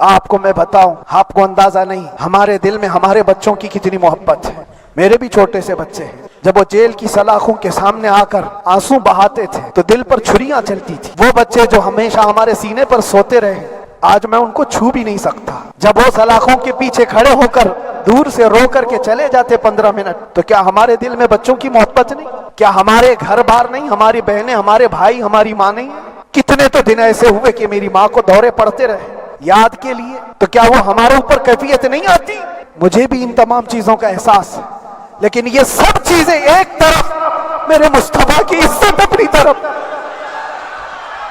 آپ کو میں بتاؤں، آپ کو اندازہ نہیں ہمارے دل میں ہمارے بچوں کی کتنی محبت ہے۔ میرے بھی چھوٹے سے بچے ہیں، جب وہ جیل کی سلاخوں کے سامنے آ کر آنسو بہاتے تھے تو دل پر چھریاں چلتی تھی۔ وہ بچے جو ہمیشہ ہمارے سینے پر سوتے رہے، آج میں ان کو چھو بھی نہیں سکتا۔ جب وہ سلاخوں کے پیچھے کھڑے ہو کر دور سے رو کر کے چلے جاتے 15 منٹ، تو کیا ہمارے دل میں بچوں کی محبت نہیں؟ کیا ہمارے گھر بار نہیں، ہماری بہنیں، ہمارے بھائی، ہماری ماں نہیں؟ کتنے تو دن ایسے ہوئے کہ میری ماں کو دورے پڑتے رہے یاد کے لیے، تو کیا وہ ہمارے اوپر کیفیت نہیں آتی؟ مجھے بھی ان تمام چیزوں کا احساس ہے، لیکن یہ سب چیزیں ایک طرف، میرے مصطفیٰ کی عزت اپنی طرف۔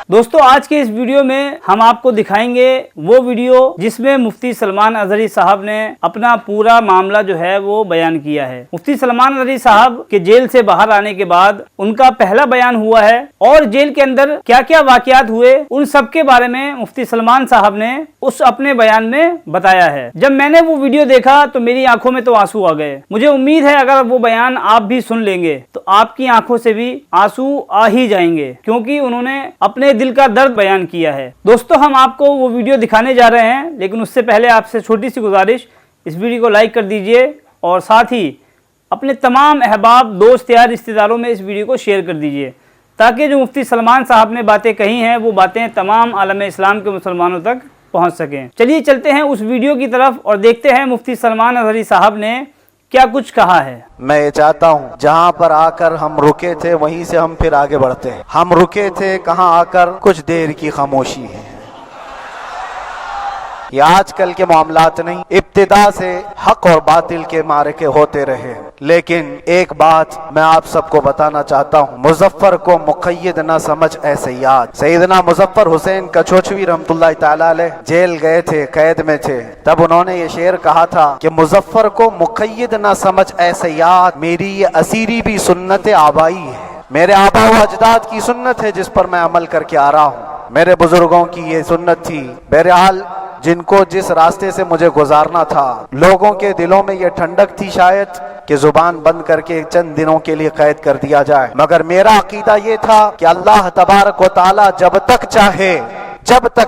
دوستو آج کے اس ویڈیو میں ہم آپ کو دکھائیں گے وہ ویڈیو جس میں مفتی سلمان اظہری صاحب نے اپنا پورا معاملہ جو ہے وہ بیان کیا ہے۔ مفتی سلمان اظہری صاحب کے جیل سے باہر آنے کے بعد ان کا پہلا بیان ہوا ہے، اور جیل کے اندر کیا کیا واقعات ہوئے ان سب کے بارے میں مفتی سلمان صاحب نے اس اپنے بیان میں بتایا ہے۔ جب میں نے وہ ویڈیو دیکھا تو میری آنکھوں میں تو آنسو آ گئے۔ مجھے امید ہے اگر وہ بیان آپ بھی سن لیں گے تو آپ کی آنکھوں سے بھی آنسو آ ہی جائیں گے، کیونکہ انہوں نے اپنے دل کا درد بیان کیا ہے۔ دوستو ہم آپ کو وہ ویڈیو دکھانے جا رہے ہیں، لیکن اس سے پہلے آپ سے چھوٹی سی گزارش، اس ویڈیو کو لائک کر دیجئے اور ساتھ ہی اپنے تمام احباب، دوست یار، رشتہ داروں میں اس ویڈیو کو شیئر کر دیجئے، تاکہ جو مفتی سلمان صاحب نے باتیں کہی ہیں وہ باتیں تمام عالم اسلام کے مسلمانوں تک پہنچ سکیں۔ چلیے چلتے ہیں اس ویڈیو کی طرف اور دیکھتے ہیں مفتی سلمان اظہری صاحب نے کیا کچھ کہا ہے۔ میں یہ چاہتا ہوں جہاں پر آ کر ہم رکے تھے وہیں سے ہم پھر آگے بڑھتے ہیں۔ ہم رکے تھے کہاں آ کر؟ کچھ دیر کی خاموشی ہے۔ یہ آج کل کے معاملات نہیں، ابتدا سے حق اور باطل کے معرکے ہوتے رہے، لیکن ایک بات میں آپ سب کو بتانا چاہتا ہوں، مظفر کو مقید نہ سمجھ اے سیاد۔ سیدنا مظفر حسین کچوچوی رحمت اللہ تعالیٰ علیہ جیل گئے تھے، قید میں تھے، تب انہوں نے یہ شعر کہا تھا کہ مظفر کو مقید نہ سمجھ اے سیاد، میری یہ اسیری بھی سنت آبائی ہے، میرے آبا و اجداد کی سنت ہے جس پر میں عمل کر کے آ رہا ہوں، میرے بزرگوں کی یہ سنت تھی۔ بہرحال جن کو جس راستے سے مجھے گزارنا تھا، لوگوں کے دلوں میں یہ ٹھنڈک تھی شاید کہ زبان بند کر کے چند دنوں کے لیے قید کر دیا جائے، مگر میرا عقیدہ یہ تھا کہ اللہ تبارک و تعالی جب تک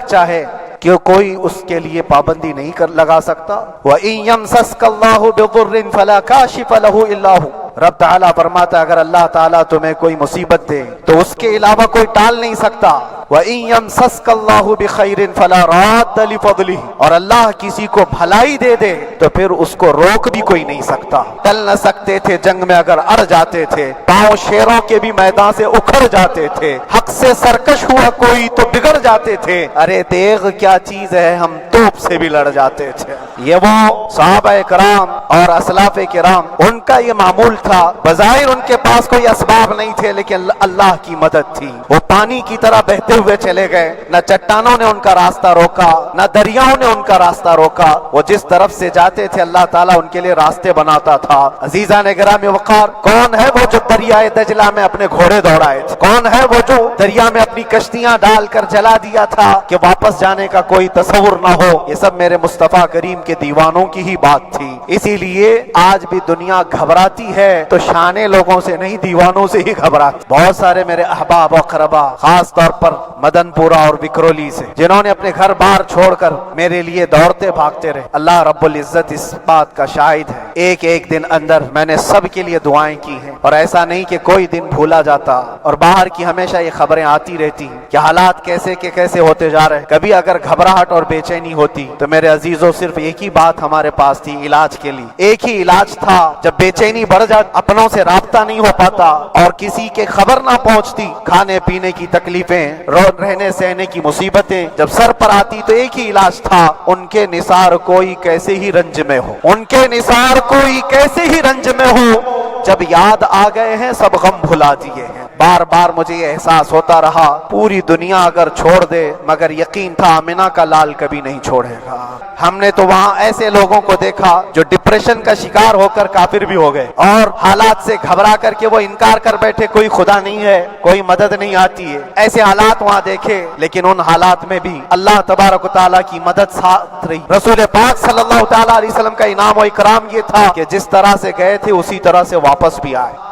چاہے کہ کوئی اس کے لیے پابندی نہیں لگا سکتا۔ وَإِن يَمْسَسْكَ اللَّهُ بِضُرٍّ فَلَا كَاشِفَ لَهُ إِلَّا هُوَ، رب تعالیٰ فرماتا ہے اگر اللہ تعالیٰ تمہیں کوئی مصیبت دے تو اس کے علاوہ کوئی ٹال نہیں سکتا۔ وَإِن يَمْسَسْكَ اللَّهُ بِخَيْرٍ فَلَا رَادَّ لِفَضْلِهِ، اور اللہ کسی کو بھلائی دے دے تو پھر اس کو روک بھی کوئی نہیں سکتا۔ ٹل نہ سکتے تھے جنگ میں اگر اڑ جاتے تھے، پاؤں شیروں کے بھی میدان سے اکھڑ جاتے تھے، حق سے سرکش ہوا کوئی تو بگڑ جاتے تھے، ارے تیغ کیا چیز ہے ہم توپ سے بھی لڑ جاتے تھے۔ یہ وہ صحابہ کرام اور اسلاف کرام، ان کا یہ معمول تھا، بظاہر ان کے پاس کوئی اسباب نہیں تھے لیکن اللہ کی مدد تھی، وہ پانی کی طرح بہتے ہوئے چلے گئے، نہ چٹانوں نے ان کا راستہ روکا، نہ دریاؤں نے ان کا راستہ روکا، وہ جس طرف سے جاتے تھے اللہ تعالیٰ ان کے لیے راستے بناتا تھا۔ عزیزان گرامی وقار، کون ہے وہ جو دریائے دجلہ میں اپنے گھوڑے دوڑائے تھے؟ کون ہے وہ جو دریا میں اپنی کشتیاں ڈال کر جلا دیا تھا کہ واپس جانے کا کوئی تصور نہ ہو؟ یہ سب میرے مصطفیٰ کریم کے دیوانوں کی ہی بات تھی۔ اسی لیے آج بھی دنیا گھبراتی ہے تو شانے لوگوں سے نہیں، دیوانوں سے ہی گھبراتی۔ بہت سارے میرے احباب و اقربا، خاص طور پر مدن پورہ اور وکرولی سے، جنہوں نے اپنے گھر بار چھوڑ کر میرے لیے دوڑتے بھاگتے رہے، اللہ رب العزت اس بات کا شاہد ہے، ایک ایک دن اندر میں نے سب کے لیے دعائیں کی ہیں، اور ایسا نہیں کہ کوئی دن بھولا جاتا، اور باہر کی ہمیشہ یہ خبریں آتی رہتی ہیں کہ حالات کیسے کے کیسے ہوتے جا رہے ہیں۔ کبھی اگر گھبراہٹ اور بے چینی ہوتی تو میرے عزیزوں صرف ایک ہی بات ہمارے پاس تھی علاج کے لیے، ایک ہی علاج تھا۔ جب بے چینی بڑھ جاتی، اپنوں سے رابطہ نہیں ہو پاتا اور کسی کے خبر نہ پہنچتی، کھانے پینے کی تکلیفیں، رہنے سہنے کی مصیبتیں جب سر پر آتی تو ایک ہی علاج تھا، ان کے نثار کوئی کیسے ہی رنج میں ہو، ان کے نثار کوئی کیسے ہی رنج میں ہو، جب یاد آ گئے ہیں سب غم بھلا دیے ہیں۔ بار بار مجھے یہ احساس ہوتا رہا پوری دنیا اگر چھوڑ دے مگر یقین تھا آمنہ کا لال کبھی نہیں چھوڑے گا۔ ہم نے تو وہاں ایسے لوگوں کو دیکھا جو ڈپریشن کا شکار ہو کر کافر بھی ہو گئے، اور حالات سے گھبرا کر کے وہ انکار کر بیٹھے کوئی خدا نہیں ہے، کوئی مدد نہیں آتی ہے، ایسے حالات وہاں دیکھے، لیکن ان حالات میں بھی اللہ تبارک و تعالیٰ کی مدد ساتھ رہی۔ رسول پاک صلی اللہ تعالیٰ علیہ وسلم کا انعام و اکرام یہ تھا کہ جس طرح سے گئے تھے اسی طرح سے واپس بھی آئے۔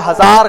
1000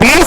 20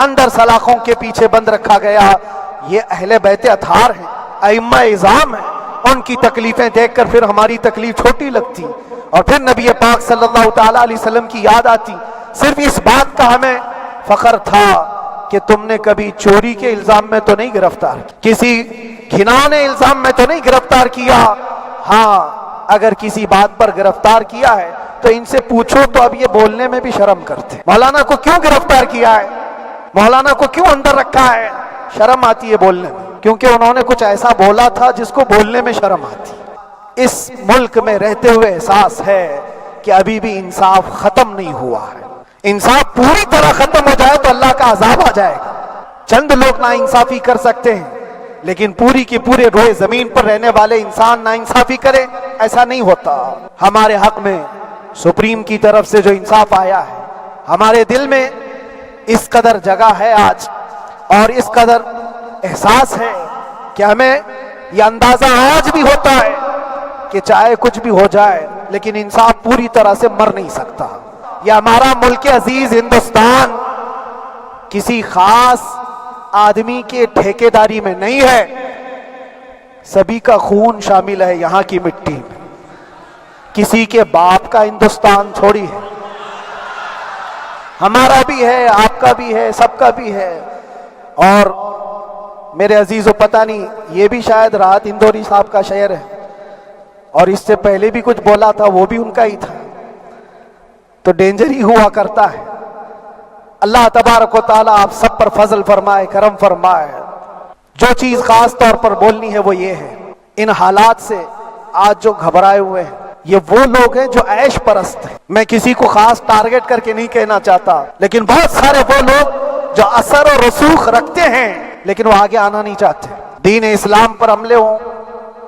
اندر سلاخوں کے پیچھے بند رکھا گیا. یہ اہل بیت اطہار ہیں, ائمہ اعظام ہیں, ان کی تکلیفیں دیکھ کر پھر ہماری تکلیف چھوٹی لگتی اور پھر نبی پاک صلی اللہ تعالیٰ علیہ وسلم کی یاد آتی. صرف اس بات کا ہمیں فخر تھا کہ تم نے کبھی چوری کے الزام میں تو نہیں گرفتار کیا, کسی گھناؤنے الزام میں تو نہیں گرفتار کیا. ہاں اگر کسی بات پر گرفتار کیا ہے تو ان سے پوچھو تو اب یہ بولنے میں بھی شرم کرتے. مولانا کو کیوں گرفتار کیا ہے, مولانا کو کیوں اندر رکھا ہے, شرم آتی ہے بولنے میں, کیونکہ انہوں نے کچھ ایسا بولا تھا جس کو بولنے میں شرم آتی. اس ملک میں رہتے ہوئے احساس ہے کہ ابھی بھی انصاف ختم نہیں ہوا ہے. انصاف پوری طرح ختم ہو جائے تو اللہ کا عذاب آ جائے گا. چند لوگ نا انصافی کر سکتے ہیں, لیکن پوری کی پورے روئے زمین پر رہنے والے انسان نا انصافی کرے, ایسا نہیں ہوتا. ہمارے حق میں سپریم کی طرف سے جو انصاف آیا ہے, ہمارے دل میں اس قدر جگہ ہے آج اور اس قدر احساس ہے کہ ہمیں یہ اندازہ آج بھی ہوتا ہے کہ چاہے کچھ بھی ہو جائے لیکن انصاف پوری طرح سے مر نہیں سکتا. یہ ہمارا ملک عزیز ہندوستان کسی خاص آدمی کے ٹھیکیداری میں نہیں ہے, سبھی کا خون شامل ہے یہاں کی مٹی میں. کسی کے باپ کا ہندوستان تھوڑی ہے, ہمارا بھی ہے, آپ کا بھی ہے, سب کا بھی ہے. اور میرے عزیزو پتہ نہیں, یہ بھی شاید راحت اندوری صاحب کا شعر ہے اور اس سے پہلے بھی کچھ بولا تھا, وہ بھی ان کا ہی تھا, تو ڈینجر ہی ہوا کرتا ہے. اللہ تبارک و تعالیٰ آپ سب پر فضل فرمائے, کرم فرمائے. جو چیز خاص طور پر بولنی ہے وہ یہ ہے, ان حالات سے آج جو گھبرائے ہوئے ہیں یہ وہ لوگ ہیں جو عیش پرست ہیں. میں کسی کو خاص ٹارگٹ کر کے نہیں کہنا چاہتا, لیکن بہت سارے وہ لوگ جو اثر و رسوخ رکھتے ہیں لیکن وہ آگے آنا نہیں چاہتے. دین اسلام پر حملے ہوں,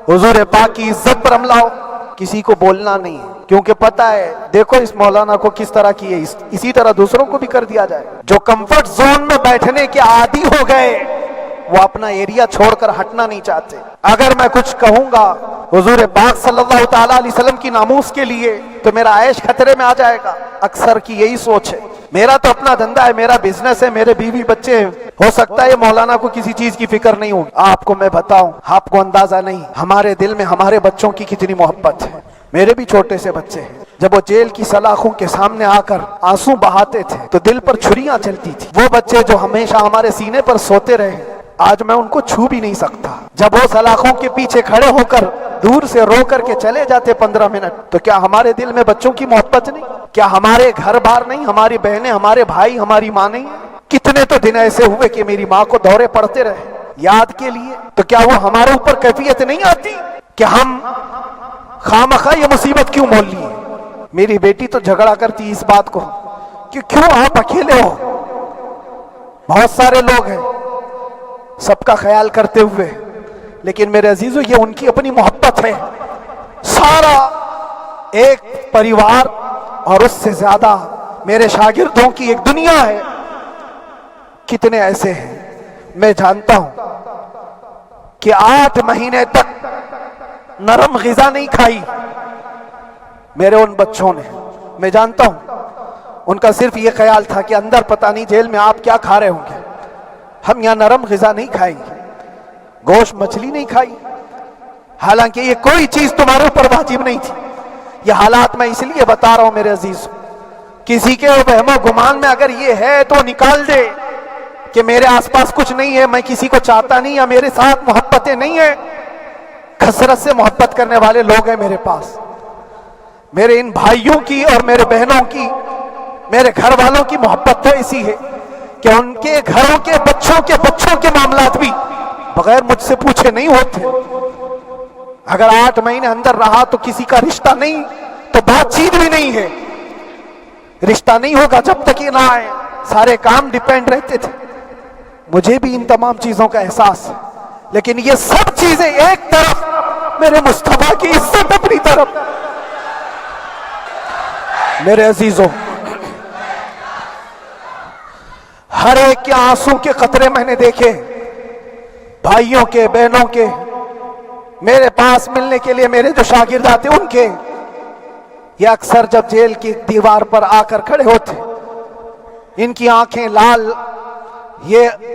حضور پاک کی عزت پر حملہ ہو, کسی کو بولنا نہیں ہے, کیونکہ پتہ ہے دیکھو اس مولانا کو کس طرح کیے, اسی طرح دوسروں کو بھی کر دیا جائے. جو کمفرٹ زون میں بیٹھنے کے عادی ہو گئے وہ اپنا ایریا چھوڑ کر ہٹنا نہیں چاہتے. اگر میں کچھ کہوں گا حضور پاک صلی اللہ تعالیٰ علیہ وسلم کی ناموس کے لیے تو میرا عیش خطرے میں آ جائے گا. اکثر کی یہی سوچ ہے, میرا تو اپنا دھندا ہے, میرا بزنس ہے, میرے بیوی بچے ہیں, ہو سکتا ہے مولانا کو کسی چیز کی فکر نہیں ہوگی. آپ کو میں بتاؤں, آپ کو اندازہ نہیں ہمارے دل میں ہمارے بچوں کی کتنی محبت ہے. میرے بھی چھوٹے سے بچے ہیں, جب وہ جیل کی سلاخوں کے سامنے آ کر آنسو بہاتے تھے تو دل پر چھریاں چلتی تھی. وہ بچے جو ہمیشہ ہمارے سینے پر سوتے رہے, آج میں ان کو چھو بھی نہیں سکتا. جب وہ سلاخوں کے پیچھے کھڑے ہو کر دور سے رو کر کے چلے جاتے 15 منٹ, تو کیا ہمارے دل میں بچوں کی محبت نہیں؟ کیا ہمارے گھر بار نہیں, ہماری بہنیں, ہمارے بھائی, ہماری ماں نہیں؟ کتنے تو دن ایسے ہوئے کہ میری ماں کو دورے پڑتے رہے یاد کے لیے, تو کیا وہ ہمارے اوپر کیفیت نہیں آتی کہ ہم خامخواہ یہ مصیبت کیوں مول لی؟ میری بیٹی تو جھگڑا کرتی اس بات کو کہ کیوں آپ اکیلے ہو, بہت سارے لوگ ہیں سب کا خیال کرتے ہوئے, لیکن میرے عزیزو یہ ان کی اپنی محبت ہے. سارا ایک پریوار اور اس سے زیادہ میرے شاگردوں کی ایک دنیا ہے. کتنے ایسے ہیں, میں جانتا ہوں کہ 8 مہینے تک نرم غذا نہیں کھائی میرے ان بچوں نے. میں جانتا ہوں ان کا صرف یہ خیال تھا کہ اندر پتہ نہیں جیل میں آپ کیا کھا رہے ہوں گے, ہم یہاں نرم غذا نہیں کھائیں گے, گوشت مچھلی نہیں کھائی, حالانکہ یہ کوئی چیز تمہارے اوپر واجب نہیں تھی. یہ حالات میں اس لیے بتا رہا ہوں میرے عزیز, کسی کے وہم و گمان میں اگر یہ ہے تو نکال دے کہ میرے آس پاس کچھ نہیں ہے, میں کسی کو چاہتا نہیں, یا میرے ساتھ محبتیں نہیں ہیں. کثرت سے محبت کرنے والے لوگ ہیں میرے پاس. میرے ان بھائیوں کی اور میرے بہنوں کی, میرے گھر والوں کی محبت تو ایسی ہے کہ ان کے گھروں کے بچوں کے معاملات بھی بغیر مجھ سے پوچھے نہیں ہوتے. اگر 8 مہینے اندر رہا تو کسی کا رشتہ نہیں تو بات چیت بھی نہیں ہے. رشتہ نہیں ہوگا جب تک یہ نہ آئے, سارے کام ڈیپینڈ رہتے تھے. مجھے بھی ان تمام چیزوں کا احساس ہے, لیکن یہ سب چیزیں ایک طرف, میرے مصطفیٰ کی عزت اپنی طرف. میرے عزیزوں, ہر ایک کے آنسوں کے قطرے میں نے دیکھے, بھائیوں کے, بہنوں کے, میرے پاس ملنے کے لیے میرے جو شاگرد آتے ان کے. یہ اکثر جب جیل کی دیوار پر آ کر کھڑے ہوتے, ان کی آنکھیں لال یہ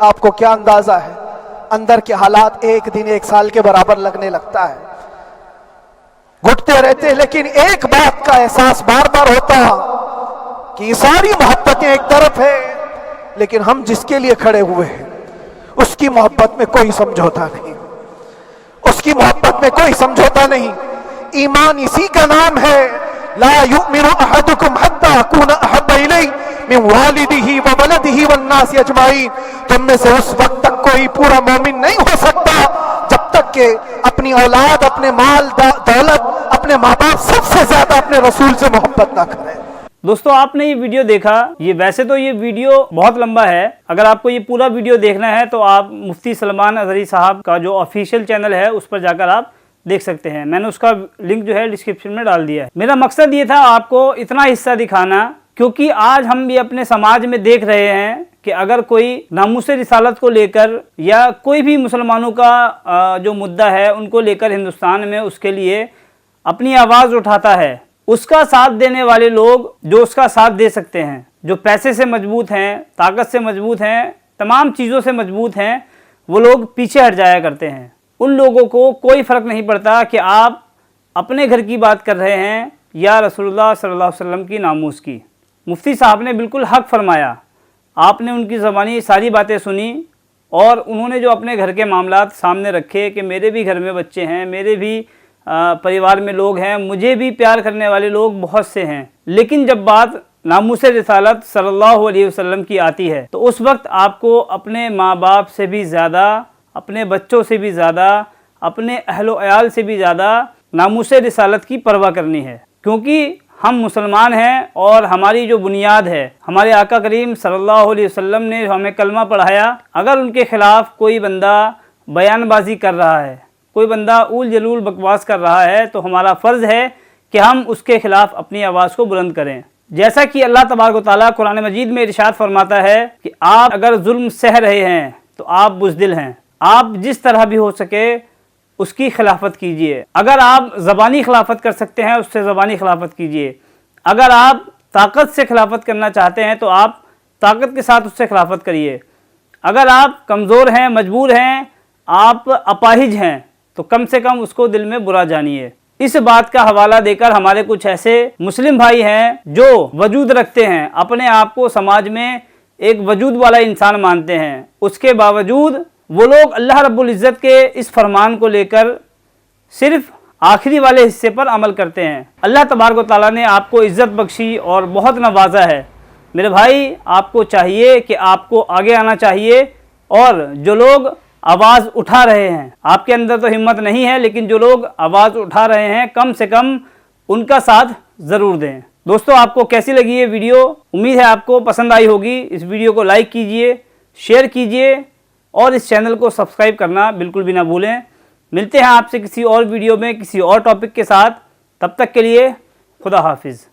آپ کو کیا اندازہ ہے اندر کے حالات ایک دن ایک سال کے برابر لگنے لگتا ہے. گھٹتے رہتے لیکن ایک بات کا احساس بار بار ہوتا کہ یہ ساری محبتیں ایک طرف ہے لیکن ہم جس کے لیے کھڑے ہوئے ہیں اس کی محبت میں کوئی سمجھوتا نہیں, اس کی محبت میں کوئی سمجھوتا نہیں. ایمان اسی کا نام ہے. لا یؤمن احدکم حتی اکون احب الیہ من والدہ وولدہ والناس اجمعین. تم میں سے اس وقت تک کوئی پورا مومن نہیں ہو سکتا جب تک کہ اپنی اولاد, اپنے مال دولت, اپنے ماں باپ, سب سے زیادہ اپنے رسول سے محبت نہ کرے. دوستو آپ نے یہ ویڈیو دیکھا, یہ ویسے تو یہ ویڈیو بہت لمبا ہے. اگر آپ کو یہ پورا ویڈیو دیکھنا ہے تو آپ مفتی سلمان اظہری صاحب کا جو آفیشیل چینل ہے اس پر جا کر آپ دیکھ سکتے ہیں. میں نے اس کا لنک جو ہے ڈسکرپشن میں ڈال دیا ہے. میرا مقصد یہ تھا آپ کو اتنا حصہ دکھانا کیونکہ آج ہم بھی اپنے سماج میں دیکھ رہے ہیں کہ اگر کوئی ناموس رسالت کو لے کر یا کوئی بھی مسلمانوں کا جو مدعا ہے ان کو لے کر ہندوستان میں اس کے لیے اپنی آواز اٹھاتا ہے, اس کا ساتھ دینے والے لوگ جو اس کا ساتھ دے سکتے ہیں, جو پیسے سے مضبوط ہیں, طاقت سے مضبوط ہیں, تمام چیزوں سے مضبوط ہیں, وہ لوگ پیچھے ہٹ جایا کرتے ہیں. ان لوگوں کو کوئی فرق نہیں پڑتا کہ آپ اپنے گھر کی بات کر رہے ہیں یا رسول اللہ صلی اللہ علیہ وسلم کی ناموس کی. مفتی صاحب نے بالکل حق فرمایا. آپ نے ان کی زبانی ساری باتیں سنی اور انہوں نے جو اپنے گھر کے معاملات سامنے رکھے کہ میرے بھی گھر میں بچے ہیں, میرے بھی پریوار میں لوگ ہیں, مجھے بھی پیار کرنے والے لوگ بہت سے ہیں, لیکن جب بات ناموس رسالت صلی اللہ علیہ وسلم کی آتی ہے تو اس وقت آپ کو اپنے ماں باپ سے بھی زیادہ, اپنے بچوں سے بھی زیادہ, اپنے اہل و عیال سے بھی زیادہ ناموس رسالت کی پرواہ کرنی ہے. کیونکہ ہم مسلمان ہیں اور ہماری جو بنیاد ہے, ہمارے آقا کریم صلی اللہ علیہ وسلم نے ہمیں کلمہ پڑھایا. اگر ان کے خلاف کوئی بندہ بیان بازی کر رہا ہے, کوئی بندہ اول جلول بکواس کر رہا ہے تو ہمارا فرض ہے کہ ہم اس کے خلاف اپنی آواز کو بلند کریں. جیسا کہ اللہ تبارک و تعالیٰ قرآن مجید میں ارشاد فرماتا ہے کہ آپ اگر ظلم سہ رہے ہیں تو آپ بزدل ہیں, آپ جس طرح بھی ہو سکے اس کی خلافت کیجئے. اگر آپ زبانی خلافت کر سکتے ہیں اس سے زبانی خلافت کیجئے. اگر آپ طاقت سے خلافت کرنا چاہتے ہیں تو آپ طاقت کے ساتھ اس سے خلافت کریے. اگر آپ کمزور ہیں, مجبور ہیں, آپ اپاہج ہیں تو کم سے کم اس کو دل میں برا جانیے. اس بات کا حوالہ دے کر ہمارے کچھ ایسے مسلم بھائی ہیں جو وجود رکھتے ہیں, اپنے آپ کو سماج میں ایک وجود والا انسان مانتے ہیں, اس کے باوجود وہ لوگ اللہ رب العزت کے اس فرمان کو لے کر صرف آخری والے حصے پر عمل کرتے ہیں. اللہ تبارک و تعالیٰ نے آپ کو عزت بخشی اور بہت نوازا ہے. میرے بھائی آپ کو چاہیے کہ آپ کو آگے آنا چاہیے, اور جو لوگ آواز اٹھا رہے ہیں, آپ کے اندر تو ہمت نہیں ہے لیکن جو لوگ آواز اٹھا رہے ہیں کم سے کم ان کا ساتھ ضرور دیں. دوستو آپ کو کیسی لگی یہ ویڈیو؟ امید ہے آپ کو پسند آئی ہوگی. اس ویڈیو کو لائک کیجئے, شیئر کیجئے اور اس چینل کو سبسکرائب کرنا بالکل بھی نہ بھولیں. ملتے ہیں آپ سے کسی اور ویڈیو میں کسی اور ٹاپک کے ساتھ. تب تک کے لیے خدا حافظ.